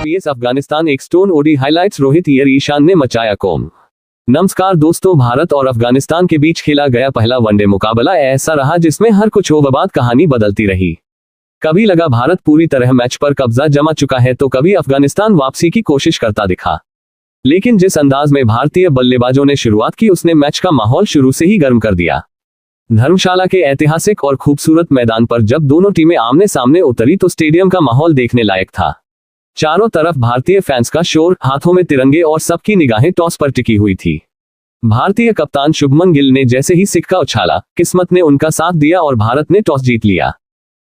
vs Afghanistan एक स्टोन ODI highlights Rohit ईयर ईशान ने मचाया कौम। नमस्कार दोस्तों, भारत और अफगानिस्तान के बीच खेला गया पहला वनडे मुकाबला ऐसा रहा जिसमें हर कुछ ओवर बाद कहानी बदलती रही। कभी लगा भारत पूरी तरह मैच पर कब्जा जमा चुका है तो कभी अफगानिस्तान वापसी की कोशिश करता दिखा। लेकिन जिस अंदाज में भारतीय बल्लेबाजों ने शुरुआत की उसने मैच का माहौल शुरू से ही गर्म कर दिया। धर्मशाला के ऐतिहासिक और खूबसूरत मैदान पर जब दोनों टीमें आमने सामने उतरी तो स्टेडियम का माहौल देखने लायक था। चारों तरफ भारतीय फैंस का शोर, हाथों में तिरंगे और सबकी निगाहें टॉस पर टिकी हुई थी। भारतीय कप्तान शुभमन गिल ने जैसे ही सिक्का उछाला, किस्मत ने उनका साथ दिया और भारत ने टॉस जीत लिया।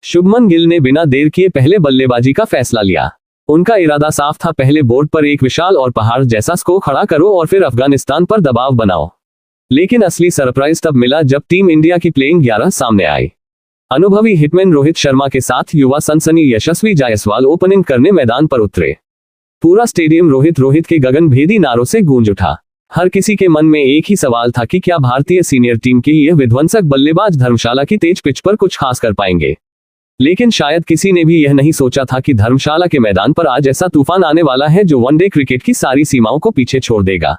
शुभमन गिल ने बिना देर किए पहले बल्लेबाजी का फैसला लिया। उनका इरादा साफ था, पहले बोर्ड पर एक विशाल और पहाड़ जैसा स्कोर खड़ा करो और फिर अफगानिस्तान पर दबाव बनाओ। लेकिन असली सरप्राइज तब मिला जब टीम इंडिया की प्लेइंग 11 सामने आई। अनुभवी हिटमैन रोहित शर्मा के साथ युवा सनसनी यशस्वी जायसवाल ओपनिंग करने मैदान पर उतरे। पूरा स्टेडियम रोहित के गगनभेदी नारों से गूंज उठा। हर किसी के मन में एक ही सवाल था कि क्या भारतीय सीनियर टीम के ये विध्वंसक बल्लेबाज धर्मशाला की तेज पिच पर कुछ खास कर पाएंगे। लेकिन शायद किसी ने भी यह नहीं सोचा था कि धर्मशाला के मैदान पर आज ऐसा तूफान आने वाला है जो वनडे क्रिकेट की सारी सीमाओं को पीछे छोड़ देगा।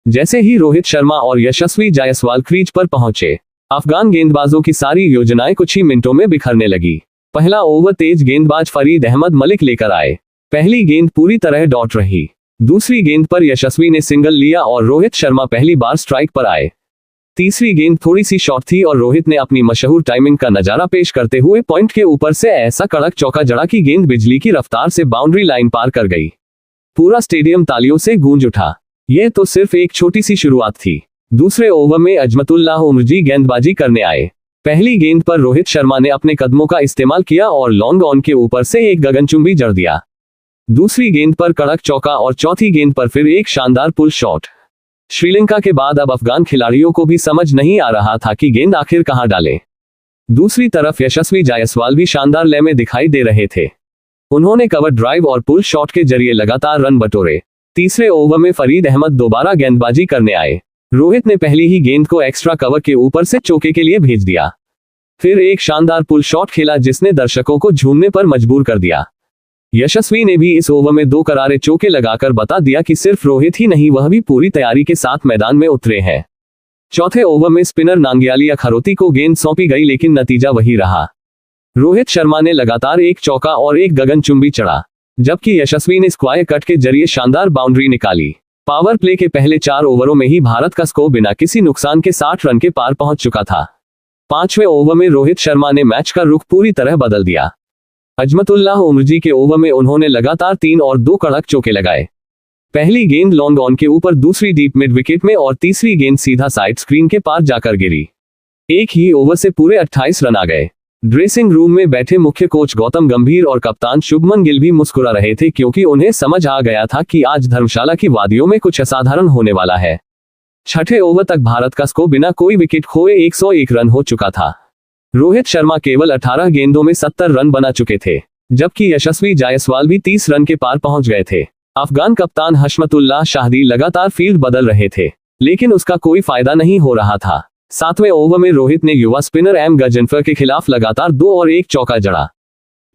जैसे ही रोहित शर्मा और यशस्वी जायसवाल क्रीज पर पहुंचे, अफगान गेंदबाजों की सारी योजनाएं कुछ ही मिनटों में बिखरने लगी। पहला ओवर तेज गेंदबाज फरीद अहमद मलिक लेकर आए। पहली गेंद पूरी तरह डॉट रही। दूसरी गेंद पर यशस्वी ने सिंगल लिया और रोहित शर्मा पहली बार स्ट्राइक पर आए। तीसरी गेंद थोड़ी सी शॉर्ट थी और रोहित ने अपनी मशहूर टाइमिंग का नजारा पेश करते हुए पॉइंट के ऊपर से ऐसा कड़क चौका जड़ा कि गेंद बिजली की रफ्तार से बाउंड्री लाइन पार कर गई। पूरा स्टेडियम तालियों से गूंज उठा। यह तो सिर्फ एक छोटी सी शुरुआत थी। दूसरे ओवर में अजमतुल्लाह उमरजी गेंदबाजी करने आए। पहली गेंद पर रोहित शर्मा ने अपने कदमों का इस्तेमाल किया और लॉन्ग ऑन के ऊपर से एक गगनचुंबी जड़ दिया। दूसरी गेंद पर कड़क चौका और चौथी गेंद पर फिर एक शानदार पुल शॉट। श्रीलंका के बाद अब अफगान खिलाड़ियों को भी समझ नहीं आ रहा था कि गेंद आखिर कहां डालें। दूसरी तरफ यशस्वी जायसवाल भी शानदार लय में दिखाई दे रहे थे। उन्होंने कवर ड्राइव और पुल शॉट के जरिए लगातार रन बटोरे। तीसरे ओवर में फरीद अहमद दोबारा गेंदबाजी करने आए। रोहित ने पहली ही गेंद को एक्स्ट्रा कवर के ऊपर से चौके के लिए भेज दिया। फिर एक शानदार पुल शॉट खेला जिसने दर्शकों को झूमने पर मजबूर कर दिया। यशस्वी ने भी इस ओवर में 2 करारे चौके लगाकर बता दिया कि सिर्फ रोहित ही नहीं, वह भी पूरी तैयारी के साथ मैदान में उतरे हैं। चौथे ओवर में स्पिनर नांग्यालिया खरोती को गेंद सौंपी गई लेकिन नतीजा वही रहा। रोहित शर्मा ने लगातार एक चौका और एक गगनचुंबी चढ़ा, जबकि यशस्वी ने स्क्वायर कट के जरिए शानदार बाउंड्री निकाली। पावर प्ले के पहले 4 ओवरों में ही भारत का स्कोर बिना किसी नुकसान के 60 रन के पार पहुंच चुका था। 5वें ओवर में रोहित शर्मा ने मैच का रुख पूरी तरह बदल दिया। अजमतुल्लाह उमरजी के ओवर में उन्होंने लगातार 3 और 2 कड़क चौके लगाए। पहली गेंद लॉन्ग ऑन के ऊपर, दूसरी डीप मिड विकेट में और तीसरी गेंद सीधा साइड स्क्रीन के पार जाकर गिरी। एक ही ओवर से पूरे 28 रन आ गए। ड्रेसिंग रूम में बैठे मुख्य कोच गौतम गंभीर और कप्तान शुभमन गिल भी मुस्कुरा रहे थे क्योंकि उन्हें समझ आ गया था कि आज धर्मशाला की वादियों में कुछ असाधारण होने वाला है। 6ठे ओवर तक भारत का स्कोर बिना कोई विकेट खोए 101 रन हो चुका था। रोहित शर्मा केवल 18 गेंदों में 70 रन बना चुके थे, जबकि यशस्वी जायसवाल भी 30 रन के पार पहुंच गए थे। अफगान कप्तान हशमतुल्लाह शाहदी लगातार फील्ड बदल रहे थे, लेकिन उसका कोई फायदा नहीं हो रहा था। 7वें ओवर में रोहित ने युवा स्पिनर एम गजनफर के खिलाफ लगातार 2 और 1 चौका जड़ा।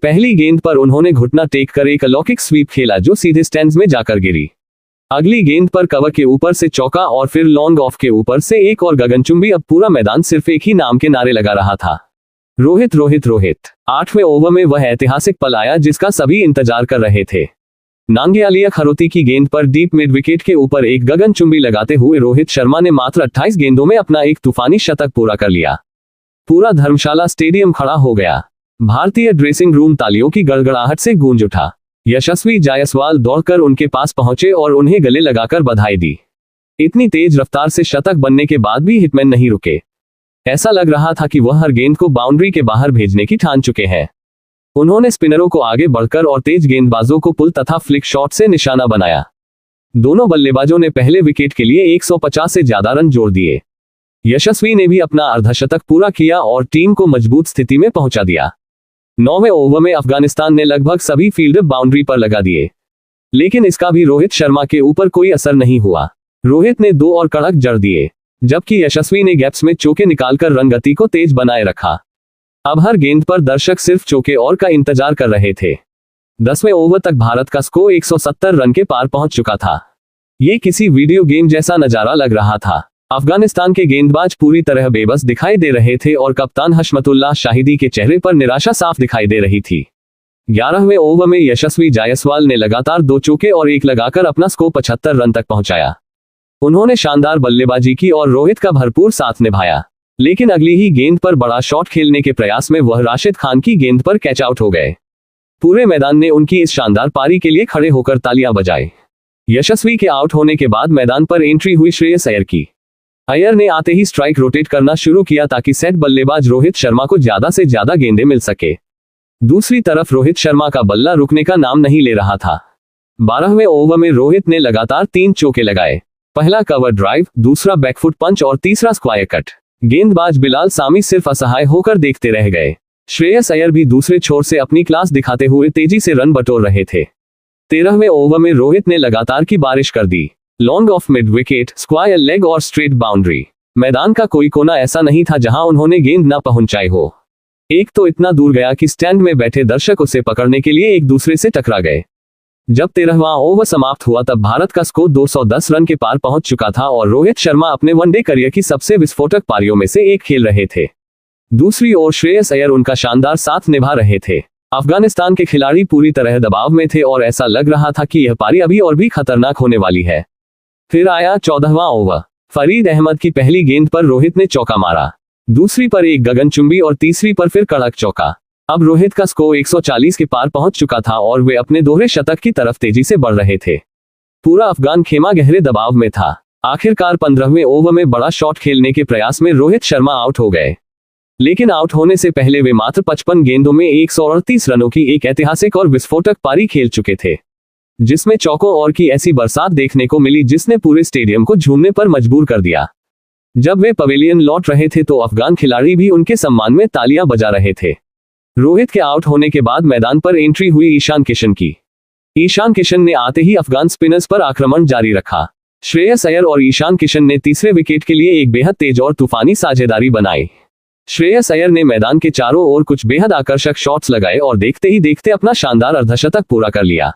पहली गेंद पर उन्होंने घुटना टेक कर एक अलौकिक स्वीप खेला जो सीधे स्टैंड्स में जाकर गिरी। अगली गेंद पर कवर के ऊपर से चौका और फिर लॉन्ग ऑफ के ऊपर से एक और गगनचुंबी। अब पूरा मैदान सिर्फ एक ही नाम के नारे लगा रहा था, रोहित रोहित रोहित। 8वें ओवर में वह ऐतिहासिक पल आया जिसका सभी इंतजार कर रहे थे। नांग्यालिया खरोती की गेंद पर डीप मिड विकेट के ऊपर एक गगनचुंबी लगाते हुए रोहित शर्मा ने मात्र 28 गेंदों में अपना एक तूफानी शतक पूरा कर लिया। पूरा धर्मशाला स्टेडियम खड़ा हो गया। भारतीय ड्रेसिंग रूम तालियों की गड़गड़ाहट से गूंज उठा। यशस्वी जायसवाल दौड़कर उनके पास पहुंचे और उन्हें गले लगाकर बधाई दी। इतनी तेज रफ्तार से शतक बनने के बाद भी हिटमैन नहीं रुके। ऐसा लग रहा था कि वह हर गेंद को बाउंड्री के बाहर भेजने की ठान चुके हैं। उन्होंने स्पिनरों को आगे बढ़कर और तेज गेंदबाजों को पुल तथा फ्लिक शॉट से निशाना बनाया। दोनों बल्लेबाजों ने पहले विकेट के लिए 150 से ज्यादा रन जोड़ दिए। यशस्वी ने भी अपना अर्धशतक पूरा किया और टीम को मजबूत स्थिति में पहुंचा दिया। 9वें ओवर में अफगानिस्तान ने लगभग सभी फील्डर बाउंड्री पर लगा दिए, लेकिन इसका भी रोहित शर्मा के ऊपर कोई असर नहीं हुआ। रोहित ने 2 और कड़क जड़ दिए, जबकि यशस्वी ने गैप्स में चौके निकालकर रन गति को तेज बनाए रखा। अब हर गेंद पर दर्शक सिर्फ चौके और का इंतजार कर रहे थे। 10वें ओवर तक भारत का स्कोर 170 रन के पार पहुंच चुका था। ये किसी वीडियो गेम जैसा नजारा लग रहा था। अफगानिस्तान के गेंदबाज पूरी तरह बेबस दिखाई दे रहे थे और कप्तान हशमतुल्लाह शाहिदी के चेहरे पर निराशा साफ दिखाई दे रही थी। 11वें ओवर में यशस्वी जायसवाल ने लगातार 2 चौके और 1 लगाकर अपना स्कोर 75 रन तक पहुंचाया। उन्होंने शानदार बल्लेबाजी की और रोहित का भरपूर साथ निभाया, लेकिन अगली ही गेंद पर बड़ा शॉट खेलने के प्रयास में वह राशिद खान की गेंद पर कैच आउट हो गए। पूरे मैदान ने उनकी इस शानदार पारी के लिए खड़े होकर तालियां बजाई। यशस्वी के आउट होने के बाद मैदान पर एंट्री हुई श्रेयस अय्यर की। अय्यर ने आते ही स्ट्राइक रोटेट करना शुरू किया ताकि सेट बल्लेबाज रोहित शर्मा को ज्यादा से ज्यादा गेंदें मिल सके। दूसरी तरफ रोहित शर्मा का बल्ला रुकने का नाम नहीं ले रहा था। 12वें ओवर में रोहित ने लगातार 3 चौके लगाए। पहला कवर ड्राइव, दूसरा बैकफुट पंच और तीसरा स्क्वायर कट। गेंदबाज बिलाल सामी सिर्फ असहाय होकर देखते रह गए। श्रेयस अय्यर भी दूसरे छोर से अपनी क्लास दिखाते हुए तेजी से रन बटोर रहे थे। 13वें ओवर में रोहित ने लगातार की बारिश कर दी। Long off mid wicket, square leg और स्ट्रेट बाउंड्री। मैदान का कोई कोना ऐसा नहीं था जहां उन्होंने गेंद न पहुंचाई हो। एक तो इतना दूर गया कि स्टैंड में बैठे दर्शक उसे पकड़ने के लिए एक दूसरे से टकरा गए। जब 13वां ओवर समाप्त हुआ तब भारत का स्कोर 210 रन के पार पहुंच चुका था और रोहित शर्मा अपने वनडे करियर की सबसे विस्फोटक पारियों में से एक खेल रहे थे। दूसरी ओर श्रेयस अय्यर उनका शानदार साथ निभा रहे थे। अफगानिस्तान के खिलाड़ी पूरी तरह दबाव में थे और ऐसा लग रहा था कि यह पारी अभी और भी खतरनाक होने वाली है। फिर आया 14वां ओवर। फरीद अहमद की पहली गेंद पर रोहित ने चौका मारा, दूसरी पर एक गगनचुंबी और तीसरी पर फिर कड़क चौका। अब रोहित का स्कोर 140 के पार पहुंच चुका था और वे अपने दोहरे शतक की तरफ तेजी से बढ़ रहे थे। पूरा अफगान खेमा गहरे दबाव में था। आखिरकार 15वें ओवर में बड़ा शॉट खेलने के प्रयास में रोहित शर्मा आउट हो गए, लेकिन आउट होने से पहले वे मात्र 55 गेंदों में 138 रनों की एक ऐतिहासिक और विस्फोटक पारी खेल चुके थे, जिसमें चौकों और की ऐसी बरसात देखने को मिली जिसने पूरे स्टेडियम को झूमने पर मजबूर कर दिया। जब वे पवेलियन लौट रहे थे तो अफगान खिलाड़ी भी उनके सम्मान में तालियां बजा रहे थे। रोहित के आउट होने के बाद मैदान पर एंट्री हुई ईशान किशन की। ईशान किशन ने आते ही अफगान स्पिनर्स पर आक्रमण जारी रखा। श्रेयस अय्यर और ईशान किशन ने तीसरे विकेट के लिए एक बेहद तेज और तूफानी साझेदारी बनाई। श्रेयस अय्यर ने मैदान के चारों ओर कुछ बेहद आकर्षक शॉट्स लगाए और देखते ही देखते अपना शानदार अर्धशतक पूरा कर लिया।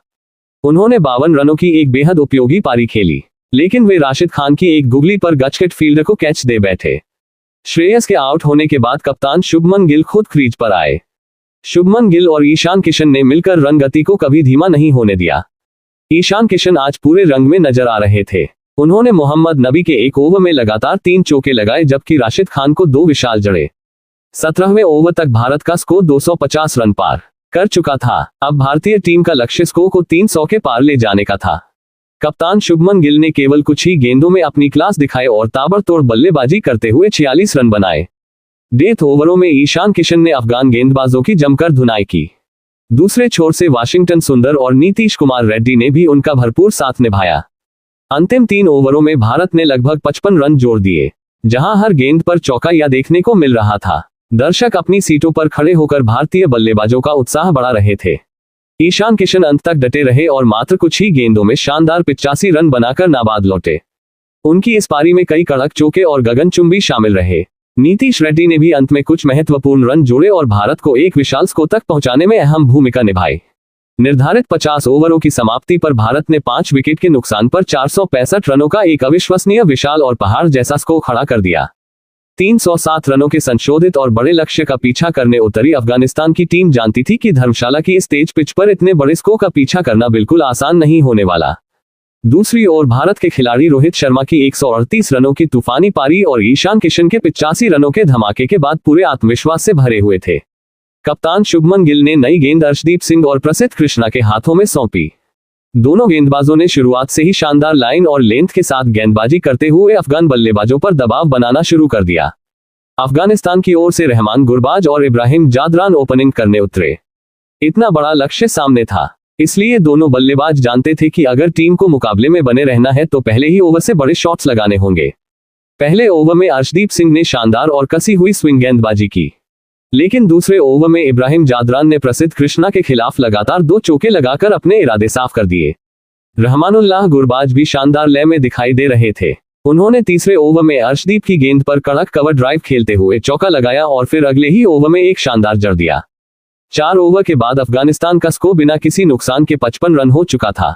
उन्होंने 52 रनों की एक बेहद उपयोगी पारी खेली, लेकिन वे राशिद खान की एक गुगली पर गचकेट फील्डर को कैच दे बैठे। श्रेयस के आउट होने के बाद कप्तान शुभमन गिल खुद क्रीज पर आए। शुभमन गिल और ईशान किशन ने मिलकर रन गति को कभी धीमा नहीं होने दिया। ईशान किशन आज पूरे रंग में नजर आ रहे थे। उन्होंने मोहम्मद नबी के एक ओवर में लगातार 3 चौके लगाए जबकि राशिद खान को 2 विशाल जड़े। 17वें ओवर तक भारत का स्कोर 250 रन पार कर चुका था। अब भारतीय टीम का लक्ष्य स्कोर को 300 के पार ले जाने का था। कप्तान शुभमन गिल ने केवल कुछ ही गेंदों में अपनी क्लास दिखाए और ताबड़तोड़ बल्लेबाजी करते हुए 46 रन बनाए। डेथ ओवरों में ईशान किशन ने अफगान गेंदबाजों की जमकर धुनाई की। दूसरे छोर से वाशिंगटन सुंदर और नीतीश कुमार रेड्डी ने भी उनका भरपूर साथ निभाया। अंतिम 3 ओवरों में भारत ने लगभग 55 रन जोड़ दिए, जहां हर गेंद पर चौका या देखने को मिल रहा था। दर्शक अपनी सीटों पर खड़े होकर भारतीय बल्लेबाजों का उत्साह बढ़ा रहे थे। ईशान किशन अंत तक डटे रहे और मात्र कुछ ही गेंदों में शानदार 85 रन बनाकर नाबाद लौटे। उनकी इस पारी में कई कड़क चौके और गगनचुंबी शामिल रहे। नीतीश रेड्डी ने भी अंत में कुछ महत्वपूर्ण रन जोड़े और भारत को एक विशाल स्कोर तक पहुंचाने में अहम भूमिका निभाई। निर्धारित 50 ओवरों की समाप्ति पर भारत ने 5 विकेट के नुकसान पर 465 रनों का एक अविश्वसनीय विशाल और पहाड़ जैसा स्कोर खड़ा कर दिया। 307 रनों के संशोधित और बड़े लक्ष्य का पीछा करने उतरी अफगानिस्तान की टीम जानती थी कि धर्मशाला की इस तेज पिच पर इतने बड़े स्कोर का पीछा करना बिल्कुल आसान नहीं होने वाला। दूसरी ओर भारत के खिलाड़ी रोहित शर्मा की 138 रनों की तूफानी पारी और ईशान किशन के 85 रनों के धमाके के बाद पूरे आत्मविश्वास से भरे हुए थे। कप्तान शुभमन गिल ने नई गेंद अर्शदीप सिंह और प्रसिद्ध कृष्णा के हाथों में सौंपी। दोनों गेंदबाजों ने शुरुआत से ही शानदार लाइन और लेंथ के साथ गेंदबाजी करते हुए अफगान बल्लेबाजों पर दबाव बनाना शुरू कर दिया। अफगानिस्तान की ओर से रहमान गुरबाज और इब्राहिम जादरान ओपनिंग करने उतरे। इतना बड़ा लक्ष्य सामने था, इसलिए दोनों बल्लेबाज जानते थे कि अगर टीम को मुकाबले में बने रहना है तो पहले ही ओवर से बड़े शॉट्स लगाने होंगे। पहले ओवर में अर्शदीप सिंह ने शानदार और कसी हुई स्विंग गेंदबाजी की, लेकिन दूसरे ओवर में इब्राहिम जादरान ने प्रसिद्ध कृष्णा के खिलाफ लगातार 2 चौके लगाकर अपने इरादे साफ कर दिए। रहमानुल्लाह गुरबाज भी शानदार लय में दिखाई दे रहे थे। उन्होंने तीसरे ओवर में अर्शदीप की गेंद पर कड़क कवर ड्राइव खेलते हुए चौका लगाया और फिर अगले ही ओवर में एक शानदार जड़ दिया। 4 ओवर के बाद अफगानिस्तान का स्कोर बिना किसी नुकसान के 55 रन हो चुका था।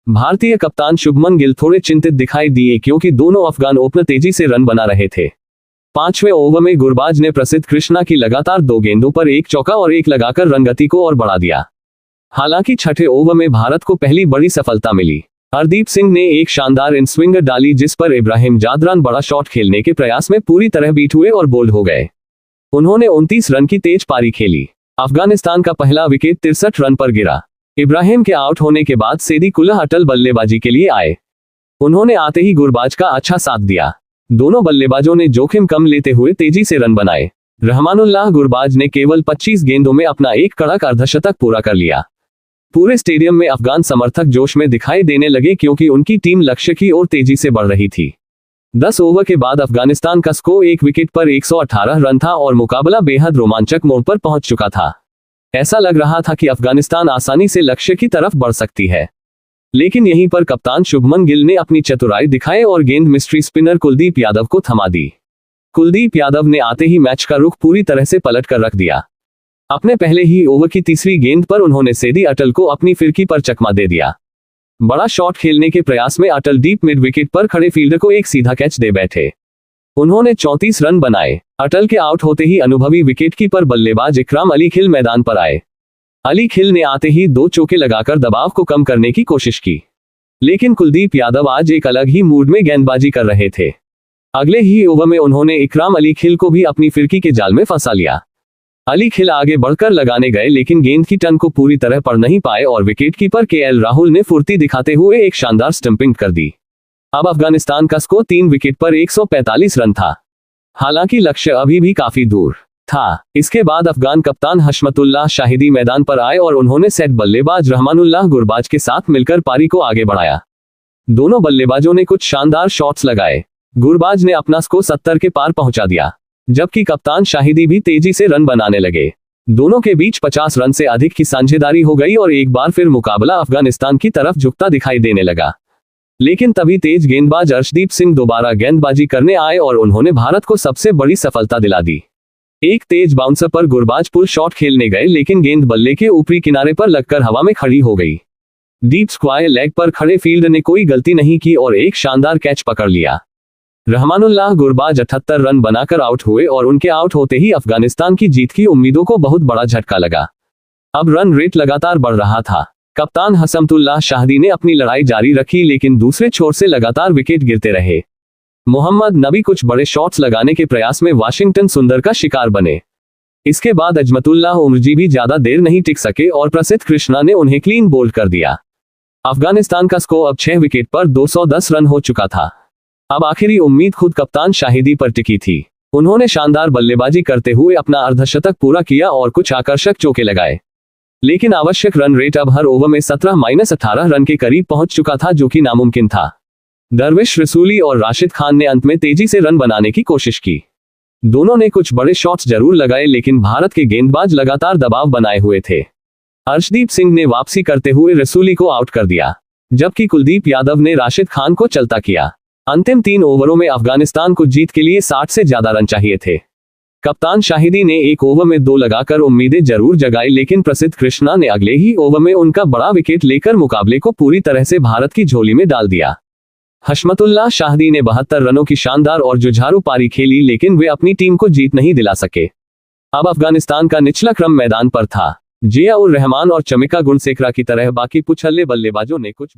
भारतीय कप्तान शुभमन गिल थोड़े चिंतित दिखाई दिए क्योंकि दोनों अफगान ओपनर तेजी से रन बना रहे थे। 5वें ओवर में गुरबाज ने प्रसिद्ध कृष्णा की लगातार 2 गेंदों पर 1 चौका और 1 लगाकर रनगति को और बढ़ा दिया। हालांकि 6ठे ओवर में भारत को पहली बड़ी सफलता मिली। हरदीप सिंह ने एक शानदार इन स्विंगर डाली जिस पर इब्राहिम जादरान बड़ा शॉट खेलने के प्रयास में पूरी तरह बीट हुए और बोल्ड हो गए। उन्होंने 29 रन की तेज पारी खेली। अफगानिस्तान का पहला विकेट 63 रन पर गिरा। इब्राहिम के आउट होने के बाद सेदी कुल्ला अटल बल्लेबाजी के लिए आए। उन्होंने आते ही गुरबाज का अच्छा साथ दिया। दोनों बल्लेबाजों ने जोखिम कम लेते हुए तेजी से रन बनाए। रहमानुल्लाह गुरबाज ने केवल 25 गेंदों में अपना एक कड़क अर्धशतक पूरा कर लिया। पूरे स्टेडियम में अफगान समर्थक जोश में दिखाई देने लगे क्योंकि उनकी टीम लक्ष्य की ओर तेजी से बढ़ रही थी। 10 ओवर के बाद अफगानिस्तान का स्कोर 1 विकेट पर 118 रन था और मुकाबला बेहद रोमांचक मोड़ पर पहुंच चुका था। ऐसा लग रहा था कि अफगानिस्तान आसानी से लक्ष्य की तरफ बढ़ सकती है, लेकिन यहीं पर कप्तान शुभमन गिल ने अपनी चतुराई दिखाए और गेंद मिस्ट्री स्पिनर कुलदीप यादव को थमा दी। कुलदीप यादव ने आते ही मैच का रुख पूरी तरह से पलट कर रख दिया। अपने पहले ही ओवर की तीसरी गेंद पर उन्होंने सेदी अटल को अपनी फिरकी पर चकमा दे दिया। बड़ा शॉट खेलने के प्रयास में अटल डीप मिड विकेट पर खड़े फील्डर को एक सीधा कैच दे बैठे। उन्होंने 34 रन बनाए। अटल के आउट होते ही अनुभवी विकेटकीपर बल्लेबाज इकराम अली खिल मैदान पर आए। अली खिल ने आते ही 2 चौके लगाकर दबाव को कम करने की कोशिश की, लेकिन कुलदीप यादव आज एक अलग ही मूड में गेंदबाजी कर रहे थे। अगले ही ओवर में उन्होंने इकराम अली खिल को भी अपनी फिरकी के जाल में फंसा लिया। अली खिल आगे बढ़कर लगाने गए लेकिन गेंद की टन को पूरी तरह पढ़ नहीं पाए और विकेटकीपर केएल राहुल ने फुर्ती दिखाते हुए एक शानदार स्टंपिंग कर दी। अब अफगानिस्तान का स्कोर 3 विकेट पर 145 रन था। हालांकि लक्ष्य अभी भी काफी दूर था। इसके बाद अफगान कप्तान हशमतुल्लाह शाहिदी मैदान पर आए और उन्होंने सेट बल्लेबाज रहमानुल्लाह गुरबाज के साथ मिलकर पारी को आगे बढ़ाया। दोनों बल्लेबाजों ने कुछ शानदार शॉट्स लगाए। गुरबाज ने अपना स्कोर 70 के पार पहुंचा दिया, जबकि कप्तान शाहिदी भी तेजी से रन बनाने लगे। दोनों के बीच 50 रन से अधिक की साझेदारी हो गई और एक बार फिर मुकाबला अफगानिस्तान की तरफ झुकता दिखाई देने लगा। लेकिन तभी तेज गेंदबाज अर्शदीप सिंह दोबारा गेंदबाजी करने आए और उन्होंने भारत को सबसे बड़ी सफलता दिला दी। एक तेज बाउंसर पर गुरबाज पुल शॉट खेलने गए लेकिन गेंद बल्ले के ऊपरी किनारे पर लगकर हवा में खड़ी हो गई। डीप स्क्वायर लेग पर खड़े फील्डर ने कोई गलती नहीं की और एक शानदार कैच पकड़ लिया। रहमानुल्लाह गुरबाज 78 रन बनाकर आउट हुए और उनके आउट होते ही अफगानिस्तान की जीत की उम्मीदों को बहुत बड़ा झटका लगा। अब रन रेट लगातार बढ़ रहा था। कप्तान हशमतुल्लाह शाहिदी ने अपनी लड़ाई जारी रखी लेकिन दूसरे छोर से लगातार विकेट गिरते रहे। मोहम्मद नबी कुछ बड़े शॉट्स लगाने के प्रयास में वाशिंगटन सुंदर का शिकार बने। इसके बाद अजमतुल्लाह उमरजी भी ज्यादा देर नहीं टिक सके और प्रसिद्ध कृष्णा ने उन्हें क्लीन बोल्ड कर दिया। अफगानिस्तान का स्कोर अब 6 विकेट पर 210 रन हो चुका था। अब आखिरी उम्मीद खुद कप्तान शाहिदी पर टिकी थी। उन्होंने शानदार बल्लेबाजी करते हुए अपना अर्धशतक पूरा किया और कुछ आकर्षक चौके लगाए, लेकिन आवश्यक रन रेट अब हर ओवर में 17-18 रन के करीब पहुंच चुका था, जो कि नामुमकिन था। दरविश रसूली और राशिद खान ने अंत में तेजी से रन बनाने की कोशिश की। दोनों ने कुछ बड़े शॉट्स जरूर लगाए लेकिन भारत के गेंदबाज लगातार दबाव बनाए हुए थे। अर्शदीप सिंह ने वापसी करते हुए रसूली को आउट कर दिया, जबकि कुलदीप यादव ने राशिद खान को चलता किया। अंतिम 3 ओवरों में अफगानिस्तान को जीत के लिए 60 से ज्यादा रन चाहिए थे। कप्तान शाहिदी ने एक ओवर में 2 लगाकर उम्मीदें जरूर जगाई, लेकिन प्रसिद्ध कृष्णा ने अगले ही ओवर में उनका बड़ा विकेट लेकर मुकाबले को पूरी तरह से भारत की झोली में डाल दिया। हशमतुल्लाह शाहिदी ने 72 रनों की शानदार और जुझारू पारी खेली, लेकिन वे अपनी टीम को जीत नहीं दिला सके। अब अफगानिस्तान का निचला क्रम मैदान पर था। जिया उर रहमान और चमिका गुणसेकरा की तरह बाकी पुछल्ले बल्लेबाजों ने कुछ